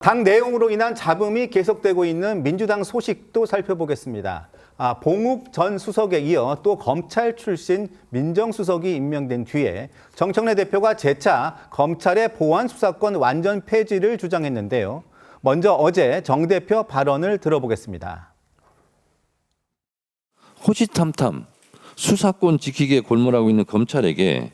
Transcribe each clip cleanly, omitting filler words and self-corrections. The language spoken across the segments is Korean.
당 내용으로 인한 잡음이 계속되고 있는 민주당 소식도 살펴보겠습니다. 봉욱 전 수석에 이어 또 검찰 출신 민정수석이 임명된 뒤에 정청래 대표가 재차 검찰의 보안수사권 완전 폐지를 주장했는데요. 먼저 어제 정 대표 발언을 들어보겠습니다. 호시탐탐 수사권 지키기에 골몰하고 있는 검찰에게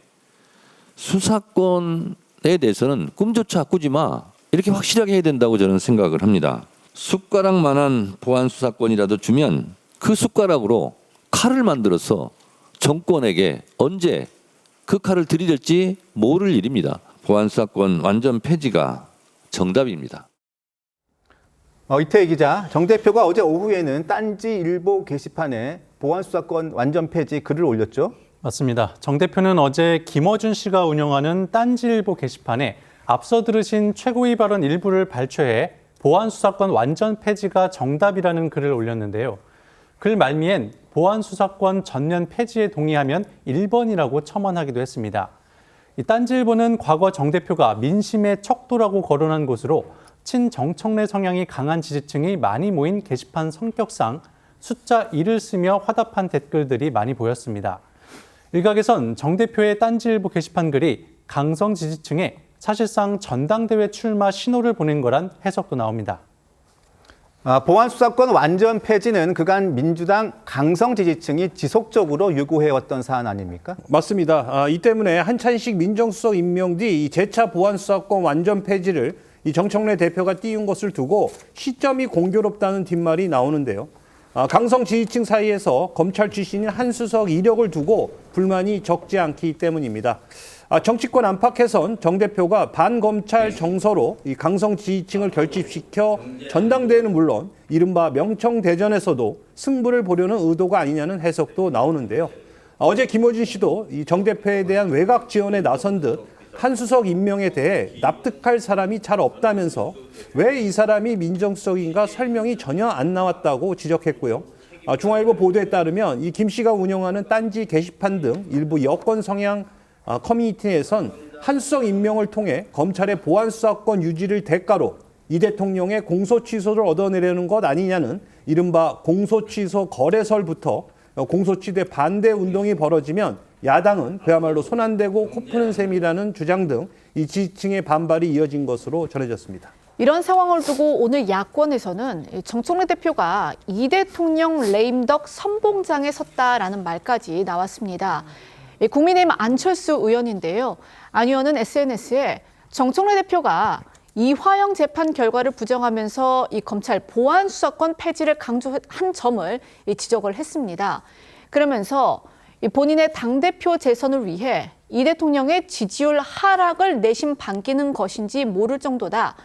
수사권에 대해서는 꿈조차 꾸지 마. 이렇게 확실하게 해야 된다고 저는 생각을 합니다. 숟가락만한 보안 수사권이라도 주면 그 숟가락으로 칼을 만들어서 정권에게 언제 그 칼을 들이댈지 모를 일입니다. 보안 수사권 완전 폐지가 정답입니다. 이태희 기자, 정 대표가 어제 오후에는 딴지일보 게시판에 보안 수사권 완전 폐지 글을 올렸죠? 맞습니다. 정 대표는 어제 김어준 씨가 운영하는 딴지일보 게시판에 앞서 들으신 최고위 발언 일부를 발췌해 보안수사권 완전 폐지가 정답이라는 글을 올렸는데요. 글 말미엔 보안수사권 전면 폐지에 동의하면 1번이라고 첨언하기도 했습니다. 이 딴지일보는 과거 정 대표가 민심의 척도라고 거론한 곳으로 친정청래 성향이 강한 지지층이 많이 모인 게시판 성격상 숫자 1을 쓰며 화답한 댓글들이 많이 보였습니다. 일각에선 정 대표의 딴지일보 게시판 글이 강성 지지층에 사실상 전당대회 출마 신호를 보낸 거란 해석도 나옵니다. 보안수사권 완전 폐지는 그간 민주당 강성 지지층이 지속적으로 요구해왔던 사안 아닙니까? 맞습니다. 이 때문에 한찬식 민정수석 임명 뒤 이 재차 보안수사권 완전 폐지를 이 정청래 대표가 띄운 것을 두고 시점이 공교롭다는 뒷말이 나오는데요. 강성 지지층 사이에서 검찰 출신인 한 수석 이력을 두고 불만이 적지 않기 때문입니다. 정치권 안팎에선 정 대표가 반검찰 정서로 이 강성 지지층을 결집시켜 전당대회는 물론 이른바 명청대전에서도 승부를 보려는 의도가 아니냐는 해석도 나오는데요. 어제 김어준 씨도 이 정 대표에 대한 외곽 지원에 나선 듯 한 수석 임명에 대해 납득할 사람이 잘 없다면서 왜 이 사람이 민정수석인가 설명이 전혀 안 나왔다고 지적했고요. 중앙일보 보도에 따르면 이 김 씨가 운영하는 딴지 게시판 등 일부 여권 성향 커뮤니티에선 한 수석 임명을 통해 검찰의 보안 수사권 유지를 대가로 이 대통령의 공소 취소를 얻어내려는 것 아니냐는 이른바 공소 취소 거래설부터 공소 취대 반대 운동이 벌어지면 야당은 그야말로 손 안 대고 코 푸는 셈이라는 주장 등 이 지지층의 반발이 이어진 것으로 전해졌습니다. 이런 상황을 두고 오늘 야권에서는 정청래 대표가 이 대통령 레임덕 선봉장에 섰다라는 말까지 나왔습니다. 국민의힘 안철수 의원인데요. 안 의원은 SNS에 정청래 대표가 이화영 재판 결과를 부정하면서 이 검찰 보안 수사권 폐지를 강조한 점을 지적을 했습니다. 그러면서 본인의 당대표 재선을 위해 이 대통령의 지지율 하락을 내심 반기는 것인지 모를 정도다.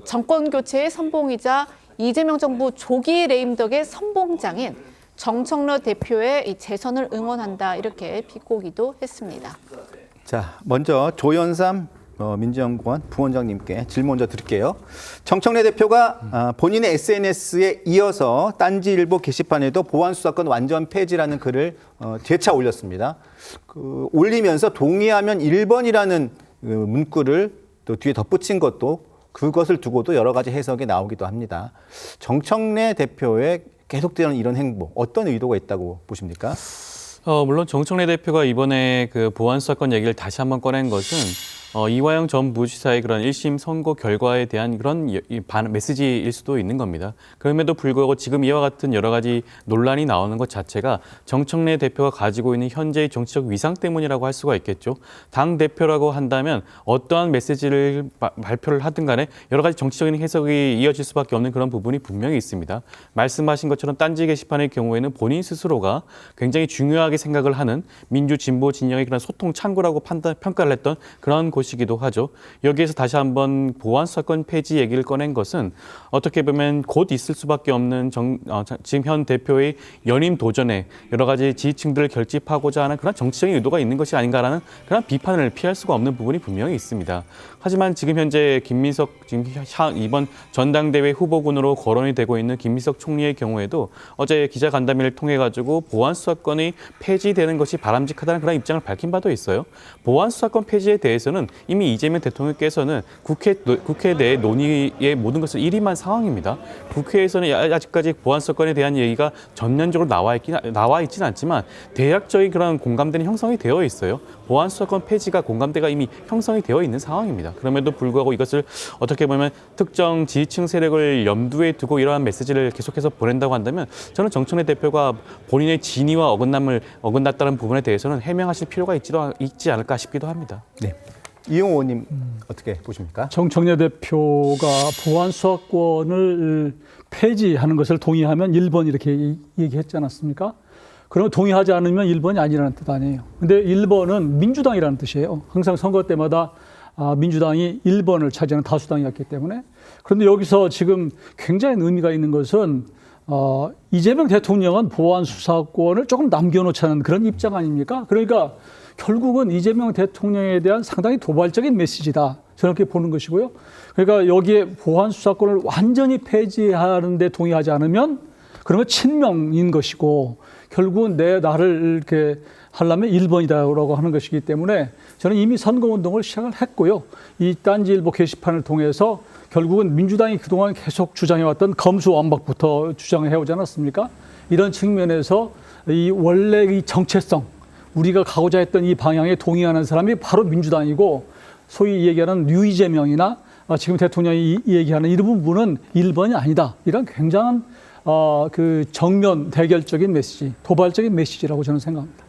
정권 교체의 선봉이자 이재명 정부 조기 레임덕의 선봉장인 정청래 대표의 재선을 응원한다 이렇게 비꼬기도 했습니다. 자, 먼저 조연삼 민주연구원 부원장님께 질문 먼저 드릴게요. 정청래 대표가 본인의 SNS에 이어서 딴지일보 게시판에도 보안수사권 완전 폐지라는 글을 재차 올렸습니다. 올리면서 동의하면 1번이라는 문구를 또 뒤에 덧붙인 것도 그것을 두고도 여러 가지 해석이 나오기도 합니다. 정청래 대표의 계속되는 이런 행보, 어떤 의도가 있다고 보십니까? 물론 정청래 대표가 이번에 그 보안 수사권 얘기를 다시 한번 꺼낸 것은 이화영 전 부지사의 그런 1심 선고 결과에 대한 그런 메시지일 수도 있는 겁니다. 그럼에도 불구하고 지금 이와 같은 여러 가지 논란이 나오는 것 자체가 정청래 대표가 가지고 있는 현재의 정치적 위상 때문이라고 할 수가 있겠죠. 당 대표라고 한다면 어떠한 메시지를 발표를 하든 간에 여러 가지 정치적인 해석이 이어질 수밖에 없는 그런 부분이 분명히 있습니다. 말씀하신 것처럼 딴지 게시판의 경우에는 본인 스스로가 굉장히 중요하게 생각을 하는 민주 진보 진영의 그런 소통 창구라고 평가를 했던 그런 곳이기도 하죠. 여기에서 다시 한번 보안 수사권 폐지 얘기를 꺼낸 것은 어떻게 보면 곧 있을 수밖에 없는 지금 현 대표의 연임 도전에 여러 가지 지지층들을 결집하고자 하는 그런 정치적인 의도가 있는 것이 아닌가라는 그런 비판을 피할 수가 없는 부분이 분명히 있습니다. 하지만 지금 현재 이번 전당대회 후보군으로 거론이 되고 있는 김민석 총리의 경우에도 어제 기자간담회를 통해 가지고 보안 수사권이 폐지되는 것이 바람직하다는 그런 입장을 밝힌 바도 있어요. 보안 수사권 폐지에 대해서는 이미 이재명 대통령께서는 국회 내 논의의 모든 것을 일임한 상황입니다. 국회에서는 아직까지 보안수사권에 대한 얘기가 전면적으로 나와 있지는 않지만 대략적인 그런 공감대는 형성이 되어 있어요. 보안수사권 폐지가 공감대가 이미 형성이 되어 있는 상황입니다. 그럼에도 불구하고 이것을 어떻게 보면 특정 지지층 세력을 염두에 두고 이러한 메시지를 계속해서 보낸다고 한다면 저는 정청래 대표가 본인의 진위와 어긋났다는 부분에 대해서는 해명하실 필요가 있지 않을까 싶기도 합니다. 네. 이용호 의원님 어떻게 보십니까? 정청래 대표가 보안 수사권을 폐지하는 것을 동의하면 1번 이렇게 얘기했지 않았습니까? 그러면 동의하지 않으면 1번이 아니라는 뜻 아니에요. 근데 1번은 민주당이라는 뜻이에요. 항상 선거 때마다 민주당이 1번을 차지하는 다수당이었기 때문에. 그런데 여기서 지금 굉장히 의미가 있는 것은 이재명 대통령은 보안 수사권을 조금 남겨놓자는 그런 입장 아닙니까? 그러니까 결국은 이재명 대통령에 대한 상당히 도발적인 메시지다. 저는 그렇게 보는 것이고요. 그러니까 여기에 보안 수사권을 완전히 폐지하는 데 동의하지 않으면 그러면 친명인 것이고 결국은 나를 이렇게 하려면 1번이다라고 하는 것이기 때문에 저는 이미 선거운동을 시작을 했고요. 이 딴지일보 게시판을 통해서 결국은 민주당이 그동안 계속 주장해왔던 검수완박부터 주장해오지 않았습니까? 이런 측면에서 이 원래 이 정체성, 우리가 가고자 했던 이 방향에 동의하는 사람이 바로 민주당이고 소위 얘기하는 류이재명이나 지금 대통령이 얘기하는 이런 부분은 1번이 아니다. 이런 굉장한 그 정면 대결적인 메시지, 도발적인 메시지라고 저는 생각합니다.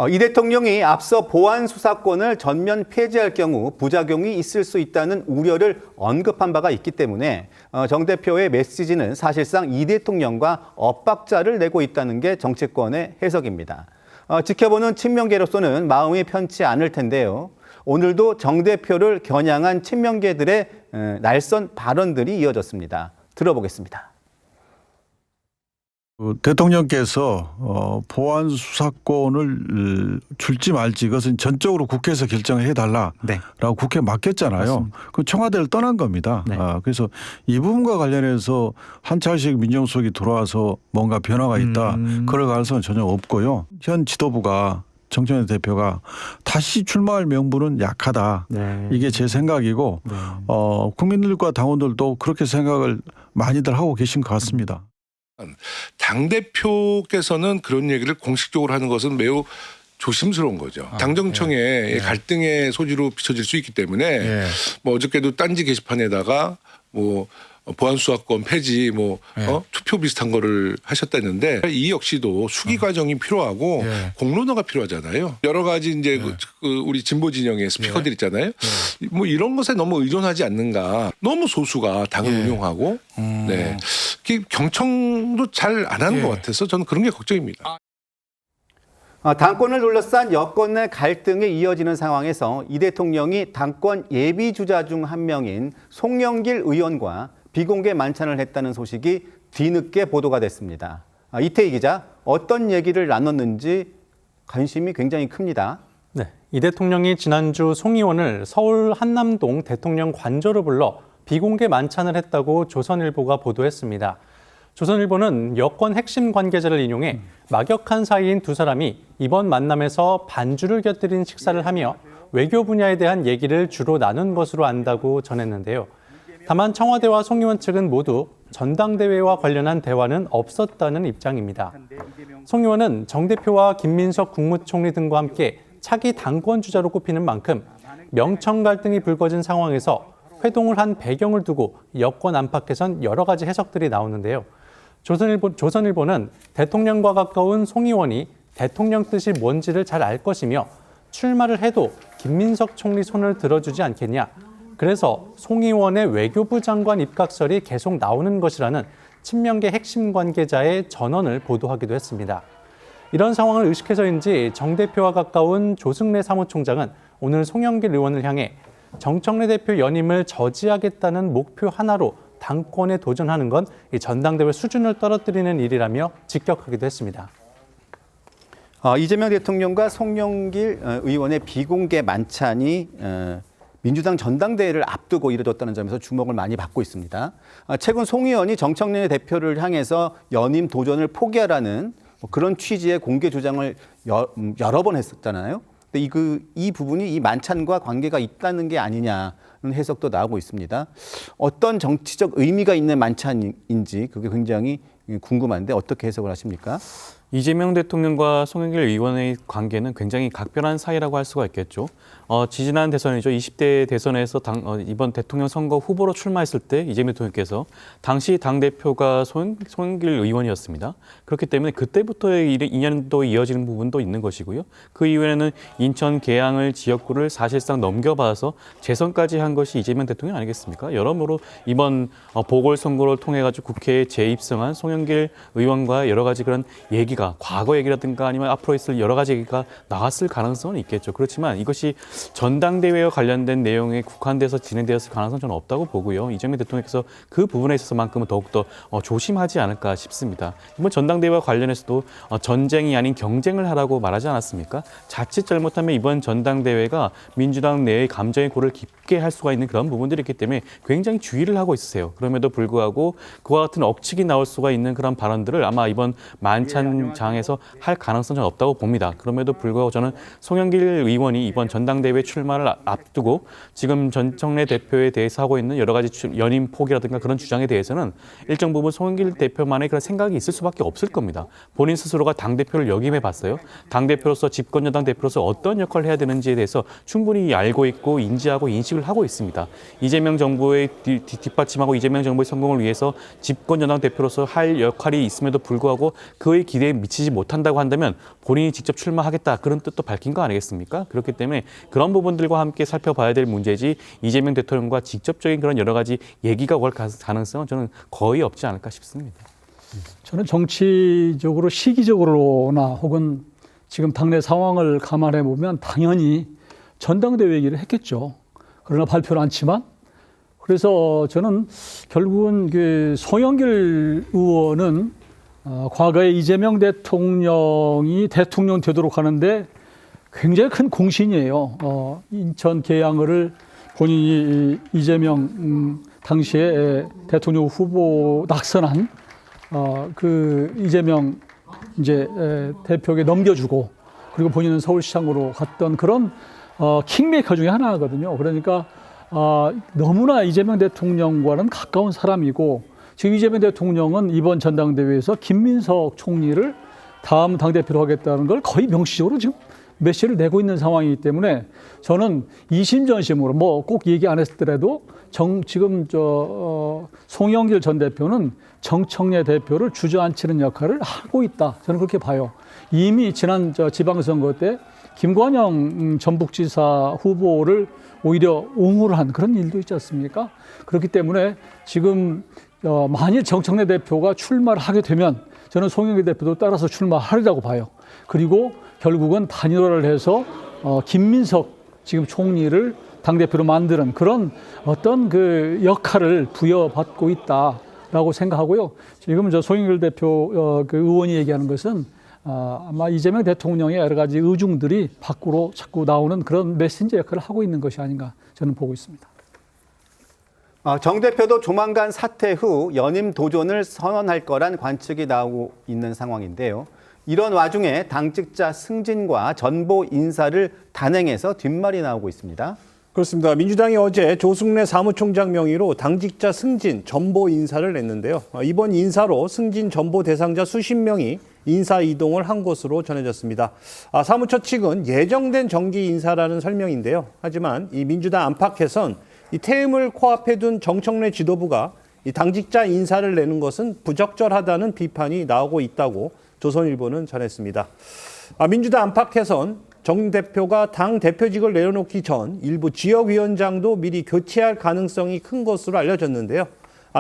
이 대통령이 앞서 보안 수사권을 전면 폐지할 경우 부작용이 있을 수 있다는 우려를 언급한 바가 있기 때문에 정 대표의 메시지는 사실상 이 대통령과 엇박자를 내고 있다는 게 정치권의 해석입니다. 지켜보는 친명계로서는 마음이 편치 않을 텐데요. 오늘도 정 대표를 겨냥한 친명계들의 날선 발언들이 이어졌습니다. 들어보겠습니다. 대통령께서 보안 수사권을 줄지 말지 이것은 전적으로 국회에서 결정을 해달라라고 국회에 맡겼잖아요. 그 청와대를 떠난 겁니다. 네. 그래서 이 부분과 관련해서 한철식 민정수석이 들어와서 뭔가 변화가 있다. 그럴 가능성은 전혀 없고요. 현 지도부가 정청래 대표가 다시 출마할 명분은 약하다. 네. 이게 제 생각이고 국민들과 당원들도 그렇게 생각을 많이들 하고 계신 것 같습니다. 당대표께서는 그런 얘기를 공식적으로 하는 것은 매우 조심스러운 거죠. 당정청의 갈등의 소지로 비춰질 수 있기 때문에 뭐 어저께도 딴지 게시판에다가 뭐 보안수사권 폐지 투표 비슷한 거를 하셨다는데 이 역시도 수기 과정이 필요하고 공론화가 필요하잖아요. 여러 가지 이제 우리 진보 진영의 스피커들 있잖아요. 뭐 이런 것에 너무 의존하지 않는가. 너무 소수가 당을 운영하고 네. 경청도 잘 안 하는 것 같아서 저는 그런 게 걱정입니다. 당권을 둘러싼 여권 내 갈등이 이어지는 상황에서 이 대통령이 당권 예비 주자 중 한 명인 송영길 의원과 비공개 만찬을 했다는 소식이 뒤늦게 보도가 됐습니다. 이태희 기자, 어떤 얘기를 나눴는지 관심이 굉장히 큽니다. 네, 이 대통령이 지난주 송 의원을 서울 한남동 대통령 관저로 불러 비공개 만찬을 했다고 조선일보가 보도했습니다. 조선일보는 여권 핵심 관계자를 인용해 막역한 사이인 두 사람이 이번 만남에서 반주를 곁들인 식사를 하며 외교 분야에 대한 얘기를 주로 나눈 것으로 안다고 전했는데요. 다만 청와대와 송 의원 측은 모두 전당대회와 관련한 대화는 없었다는 입장입니다. 송 의원은 정 대표와 김민석 국무총리 등과 함께 차기 당권 주자로 꼽히는 만큼 명청 갈등이 불거진 상황에서 회동을 한 배경을 두고 여권 안팎에선 여러 가지 해석들이 나오는데요. 조선일보는 대통령과 가까운 송 의원이 대통령 뜻이 뭔지를 잘 알 것이며 출마를 해도 김민석 총리 손을 들어주지 않겠냐. 그래서 송 의원의 외교부 장관 입각설이 계속 나오는 것이라는 친명계 핵심 관계자의 전언을 보도하기도 했습니다. 이런 상황을 의식해서인지 정 대표와 가까운 조승래 사무총장은 오늘 송영길 의원을 향해 정청래 대표 연임을 저지하겠다는 목표 하나로 당권에 도전하는 건 이 전당대회 수준을 떨어뜨리는 일이라며 직격하기도 했습니다. 이재명 대통령과 송영길 의원의 비공개 만찬이 민주당 전당대회를 앞두고 이뤄졌다는 점에서 주목을 많이 받고 있습니다. 최근 송 의원이 정청래 대표를 향해서 연임 도전을 포기하라는 그런 취지의 공개 주장을 여러 번 했었잖아요. 근데 이 부분이 이 만찬과 관계가 있다는 게 아니냐는 해석도 나오고 있습니다. 어떤 정치적 의미가 있는 만찬인지 그게 굉장히 궁금한데 어떻게 해석을 하십니까? 이재명 대통령과 송영길 의원의 관계는 굉장히 각별한 사이라고 할 수가 있겠죠. 지지난 대선이죠. 20대 대선에서 이번 대통령 선거 후보로 출마했을 때 이재명 대통령께서 당시 당대표가 송영길 의원이었습니다. 그렇기 때문에 그때부터의 인연도 이어지는 부분도 있는 것이고요. 그 이후에는 인천 계양을 지역구를 사실상 넘겨봐서 재선까지 한 것이 이재명 대통령 아니겠습니까? 여러모로 이번 보궐선거를 통해 가지고 국회에 재입성한 송영길 의원과 여러 가지 그런 얘기가 과거 얘기라든가 아니면 앞으로 있을 여러 가지 얘기가 나왔을 가능성은 있겠죠. 그렇지만 이것이 전당대회와 관련된 내용에 국한돼서 진행되었을 가능성은 저는 없다고 보고요. 이재명 대통령께서 그 부분에 있어서만큼은 더욱더 조심하지 않을까 싶습니다. 이번 전당대회와 관련해서도 전쟁이 아닌 경쟁을 하라고 말하지 않았습니까? 자칫 잘못하면 이번 전당대회가 민주당 내의 감정의 골을 깊게 할 수가 있는 그런 부분들이 있기 때문에 굉장히 주의를 하고 있으세요. 그럼에도 불구하고 그와 같은 억측이 나올 수가 있는 그런 발언들을 아마 이번 만찬장에서 할 가능성은 저는 없다고 봅니다. 그럼에도 불구하고 저는 송영길 의원이 이번 전당대회 출마를 앞두고 지금 전청래 대표에 대해서 하고 있는 여러 가지 연임 포기라든가 그런 주장에 대해서는 일정 부분 송영길 대표만의 그런 생각이 있을 수밖에 없을 겁니다. 본인 스스로가 당대표를 역임해 봤어요. 당대표로서 집권여당 대표로서 어떤 역할을 해야 되는지에 대해서 충분히 알고 있고 인지하고 인식을 하고 있습니다. 이재명 정부의 뒷받침하고 이재명 정부의 성공을 위해서 집권여당 대표로서 할 역할이 있음에도 불구하고 그의 기대에 미치지 못한다고 한다면 본인이 직접 출마하겠다 그런 뜻도 밝힌 거 아니겠습니까? 그렇기 때문에 그런 부분들과 함께 살펴봐야 될 문제지 이재명 대통령과 직접적인 그런 여러 가지 얘기가 올 가능성은 저는 거의 없지 않을까 싶습니다. 저는 정치적으로 시기적으로나 혹은 지금 당내 상황을 감안해 보면 당연히 전당대회 얘기를 했겠죠. 그러나 발표는 않지만 그래서 저는 결국은 그 송영길 의원은 과거에 이재명 대통령이 대통령 되도록 하는데 굉장히 큰 공신이에요. 인천 계양을 본인이 이재명 당시에 대통령 후보 낙선한 그 이재명 이제 대표에게 넘겨주고 그리고 본인은 서울시장으로 갔던 그런 킹메이커 중에 하나거든요. 그러니까 너무나 이재명 대통령과는 가까운 사람이고 지금 이재명 대통령은 이번 전당대회에서 김민석 총리를 다음 당대표로 하겠다는 걸 거의 명시적으로 지금 메시지를 내고 있는 상황이기 때문에 저는 이심전심으로 뭐 꼭 얘기 안 했더라도 지금 송영길 전 대표는 정청래 대표를 주저앉히는 역할을 하고 있다. 저는 그렇게 봐요. 이미 지난 지방선거 때 김관영 전북지사 후보를 오히려 옹호를 한 그런 일도 있지 않습니까? 그렇기 때문에 지금 만일 정청래 대표가 출마를 하게 되면 저는 송영길 대표도 따라서 출마하리라고 봐요. 그리고 결국은 단일화를 해서 김민석 지금 총리를 당대표로 만드는 그런 어떤 그 역할을 부여받고 있다라고 생각하고요. 지금 송영길 대표 그 의원이 얘기하는 것은 아마 이재명 대통령의 여러 가지 의중들이 밖으로 자꾸 나오는 그런 메신저 역할을 하고 있는 것이 아닌가 저는 보고 있습니다. 정 대표도 조만간 사퇴 후 연임 도전을 선언할 거란 관측이 나오고 있는 상황인데요. 이런 와중에 당직자 승진과 전보 인사를 단행해서 뒷말이 나오고 있습니다. 그렇습니다. 민주당이 어제 조승래 사무총장 명의로 당직자 승진, 전보 인사를 냈는데요. 이번 인사로 승진 전보 대상자 수십 명이 인사 이동을 한 것으로 전해졌습니다. 사무처 측은 예정된 정기 인사라는 설명인데요. 하지만 이 민주당 안팎에선 이 퇴임을 코앞에 둔 정청래 지도부가 이 당직자 인사를 내는 것은 부적절하다는 비판이 나오고 있다고 조선일보는 전했습니다. 민주당 안팎에선 정 대표가 당 대표직을 내려놓기 전 일부 지역위원장도 미리 교체할 가능성이 큰 것으로 알려졌는데요.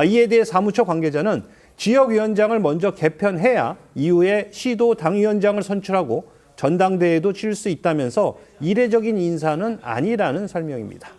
이에 대해 사무처 관계자는 지역위원장을 먼저 개편해야 이후에 시도 당위원장을 선출하고 전당대회도 치를 수 있다면서 이례적인 인사는 아니라는 설명입니다.